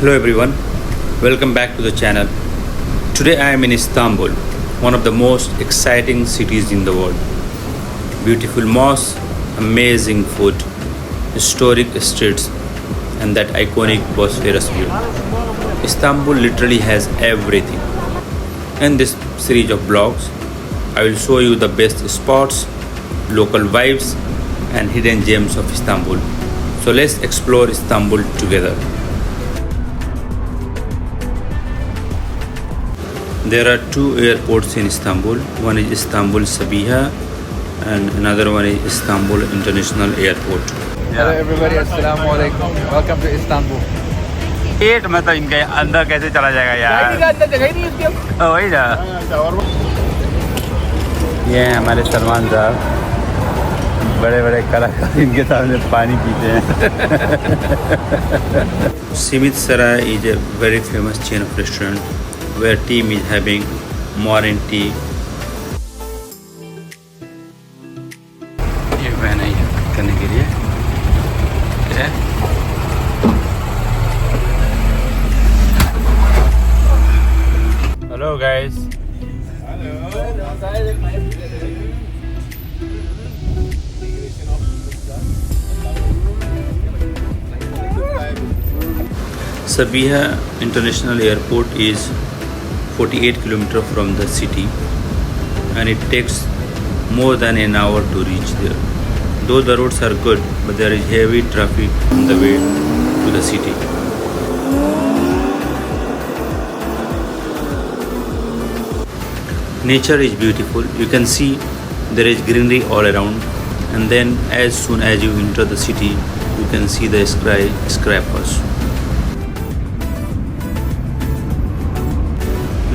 Hello everyone, welcome back to the channel. Today I am in Istanbul, one of the most exciting cities in the world. Beautiful mosques, amazing food, historic streets, and that iconic Bosphorus view. Istanbul literally has everything. In this series of vlogs, I will show you the best spots, local vibes, and hidden gems of Istanbul. So let's explore Istanbul together. There are two airports in Istanbul. One is Istanbul Sabiha and another one is Istanbul International Airport. Hello everybody, Assalamu alaikum. Welcome to Istanbul. पेट में तो इनके अंदर कैसे चला जाएगा यार? अंदर जगह ही नहीं उसकी। वही ना। ये हैं हमारे सलमान साहब, बड़े बड़े कलाकार इनके सामने पानी पीते हैं। Simit Sarai is a very famous chain of restaurant where team is having morning tea. ये वैन है करने के लिए। Hello guys. Sabiha International Airport is 48 km from the city and it takes more than an hour to reach there. Though the roads are good, but there is heavy traffic on the way to the city. Nature is beautiful. You can see there is greenery all around, and then as soon as you enter the city, you can see the skyscrapers.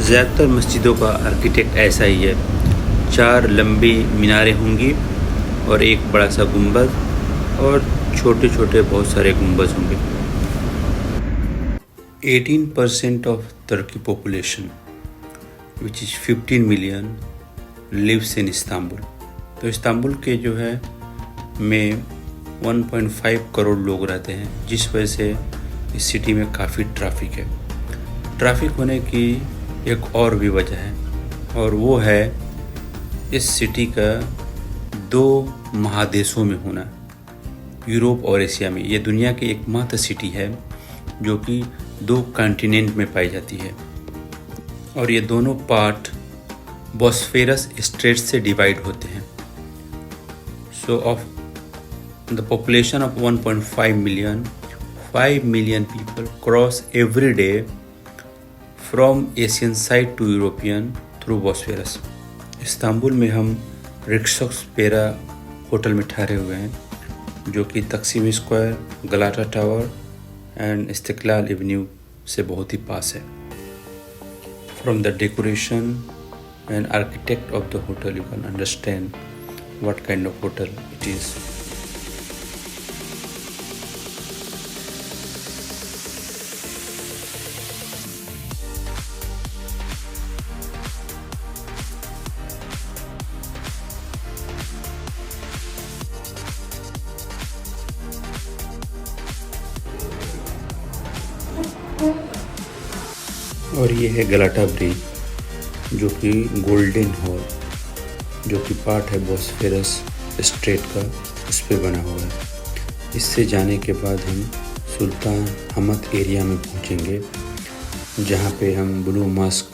ज़्यादातर मस्जिदों का architect ऐसा ही है। 4 लंबी मीनारें होंगी और एक बड़ा सा गुंबद और छोटे छोटे बहुत सारे गुंबद होंगे। 18% ऑफ तुर्की population which is 15 million lives in Istanbul. तो इस्तांबुल के जो है में 1.5 करोड़ लोग रहते हैं, जिस वजह से इस सिटी में काफ़ी ट्रैफिक है। ट्रैफिक होने की एक और भी वजह है और वो है इस सिटी का 2 महादेशों में होना, यूरोप और एशिया में। ये दुनिया की एकमात्र सिटी है जो कि 2 कॉन्टिनेंट में पाई जाती है और ये दोनों पार्ट बॉस्फेरस स्ट्रेट से डिवाइड होते हैं। So of the population of 1.5 million, 5 million people cross every day from Asian side to European through Bosphorus. Istanbul में हम रिक्सोक्सपेरा होटल में ठहरे हुए हैं जो कि तकसीम square, गलाटा tower and Istiklal Avenue से बहुत ही पास है। From the decoration and architect of the hotel you can understand what kind of hotel it is. और ये है गलाटा ब्रिज जो कि गोल्डन हॉल जो कि पार्ट है बॉस्फेरस स्ट्रेट का, उस पर बना हुआ है। इससे जाने के बाद हम सुल्तान हमद एरिया में पहुंचेंगे जहां पे हम ब्लू मॉस्क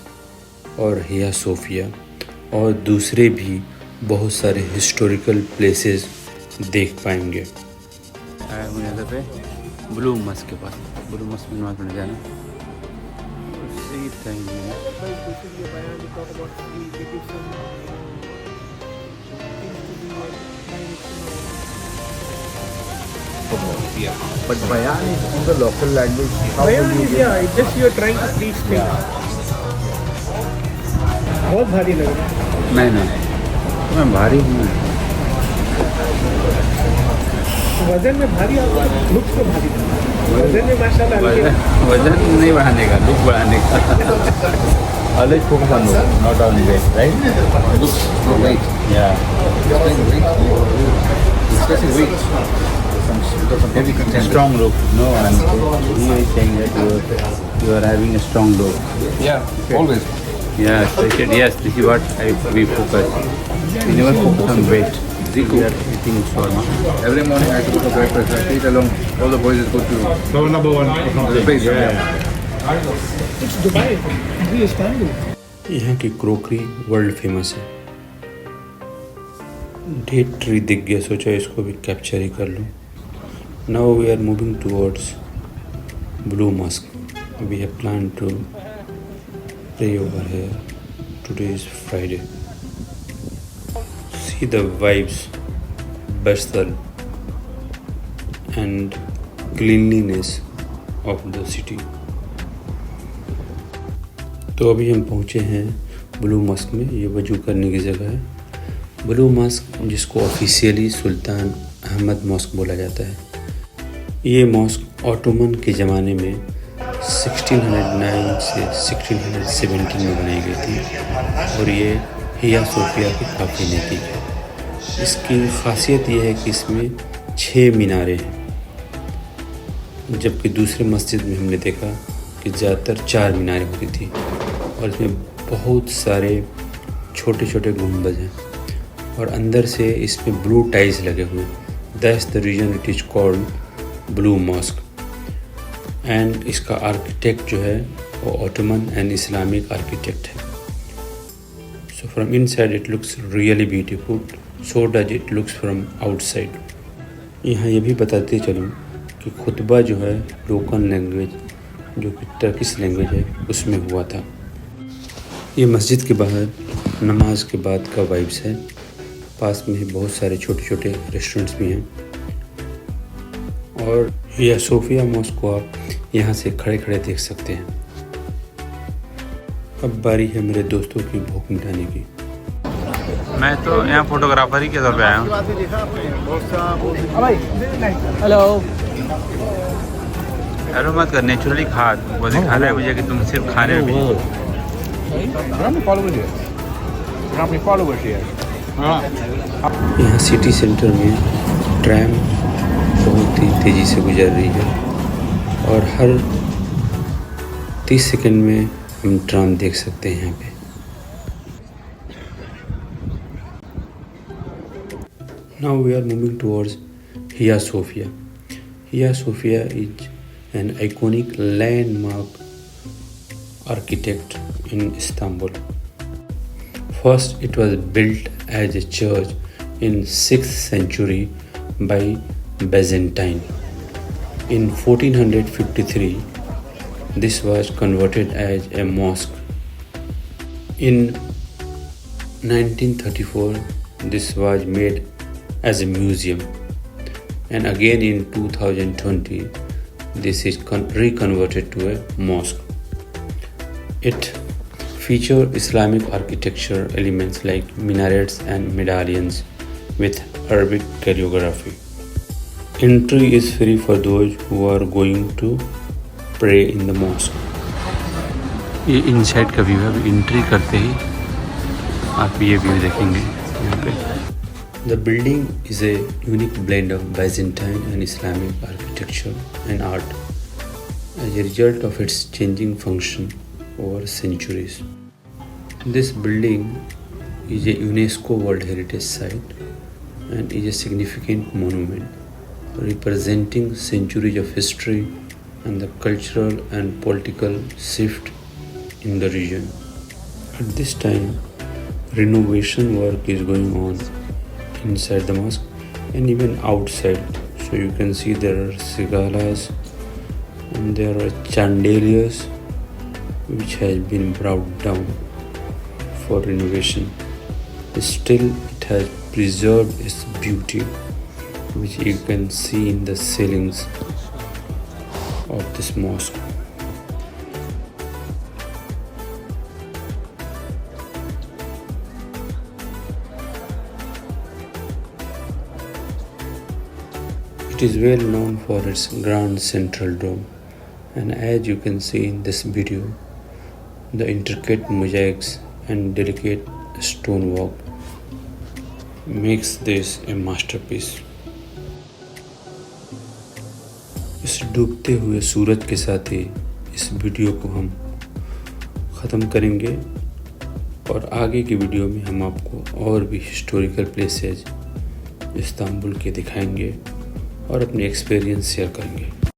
और हिया सोफिया और दूसरे भी बहुत सारे हिस्टोरिकल प्लेसेस देख पाएंगे। आया हूँ यहाँ पे ब्लू मॉस्क के पास। ब्लू मॉस्क में नमाज पढ़ने जाना thing But Bayan is in the local language. Bayan is, yeah, it's just you're trying to please things. बहुत भारी लग रहा है। नहीं मैं भारी हूँ। वजन में भारी आपका लुक तो भारी था। वजन में माशाल्लाह वजन नहीं बढ़ाने का, लुक बढ़ाने का। Always focus on look, not on weight, right? Look, no weight. Yeah. Discussing weight. Some heavy content. Strong look. No, he is saying that You are having a strong low. Yeah, always. Yeah, so I said yes. This is what we focus. We never focus on weight. We are eating shawarma. Every morning I go to breakfast. I eat alone. All the boys go to So number one or something. the base. It's Dubai. It's Istanbul. यहाँ की crockery world famous है। Date tree दिख गया, सोचा इसको भी capture ही कर लूँ। Now we are moving towards blue mosque. We have plan to pray over here. Today is Friday. See the vibes, bustle and cleanliness of the city. तो अभी हम पहुँचे हैं ब्लू मॉस्क में. ये वजू करने की जगह है. ब्लू मॉस्क जिसको ऑफिशियली सुल्तान अहमद मॉस्क बोला जाता है. ये मॉस्क ऑटोमन के ज़माने में 1609 से 1617 में बनाई गई थी और ये हिया सोफिया की काफ़ी नज़दीक है. इसकी खासियत ये है कि इसमें 6 मीनारें हैं, जबकि दूसरे मस्जिद में हमने देखा कि ज़्यादातर 4 मीनारें होती थी और इसमें बहुत सारे छोटे छोटे गुंबद हैं और अंदर से इसमें ब्लू टाइल्स लगे हुए हैं. That's the reason it is called blue mosque. And इसका आर्किटेक्ट जो है वो ऑटोमन एंड इस्लामिक आर्किटेक्ट है. So from inside it looks really beautiful. So does it looks from outside. यहाँ ये भी बताते चलूँ कि खुतबा जो है लोकल लैंग्वेज जो कि टर्किश लैंग्वेज है उसमें हुआ था. ये मस्जिद के बाहर नमाज के बाद का वाइब्स है. पास में ही बहुत सारे छोटे छोटे रेस्टोरेंट्स भी हैं और यह सोफिया मॉस्क को आप यहाँ से खड़े खड़े देख सकते हैं. अब बारी है मेरे दोस्तों की भूख मिटाने की. मैं तो यहाँ फोटोग्राफर ही के तौर पे आया हूँ. हेलो. हेलो मत कर, नेचुरली खा. वो दिखा रहा है मुझे कि तुम सिर्फ खाने में भी. यहाँ सिटी सेंटर में ट्रैम बहुत ही तेज़ी से गुजर रही है और हर 30 सेकंड में हम ट्राम देख सकते हैं यहाँ पे. Now we are moving towards Hagia Sophia. Hagia Sophia is an iconic landmark architect in Istanbul. First, it was built as a church in 6th century by Byzantine. In 1453, this was converted as a mosque. In 1934, this was made as a museum, and again in 2020, this is reconverted to a mosque. It features Islamic architecture elements like minarets and medallions with Arabic calligraphy. Entry is free for those who are going to pray in the mosque. ये inside का view है. Entry करते ही आप ये view देखेंगे यहाँ पे. The building is a unique blend of Byzantine and Islamic architecture and art as a result of its changing function over centuries. This building is a UNESCO World Heritage Site and is a significant monument representing centuries of history and the cultural and political shift in the region. At this time, renovation work is going on inside the mosque and even outside. So you can see there are sigalas and there are chandeliers which has been brought down for renovation. Still, it has preserved its beauty, which you can see in the ceilings of this mosque. It is well known for its grand central dome, and as you can see in this video, the intricate mosaics and delicate stonework makes this a masterpiece. इस डूबते हुए सूरज के साथ ही इस video को हम ख़त्म करेंगे और आगे की वीडियो में हम आपको और भी हिस्टोरिकल प्लेसेस इस्तांबुल के दिखाएंगे और अपने एक्सपीरियंस शेयर करेंगे।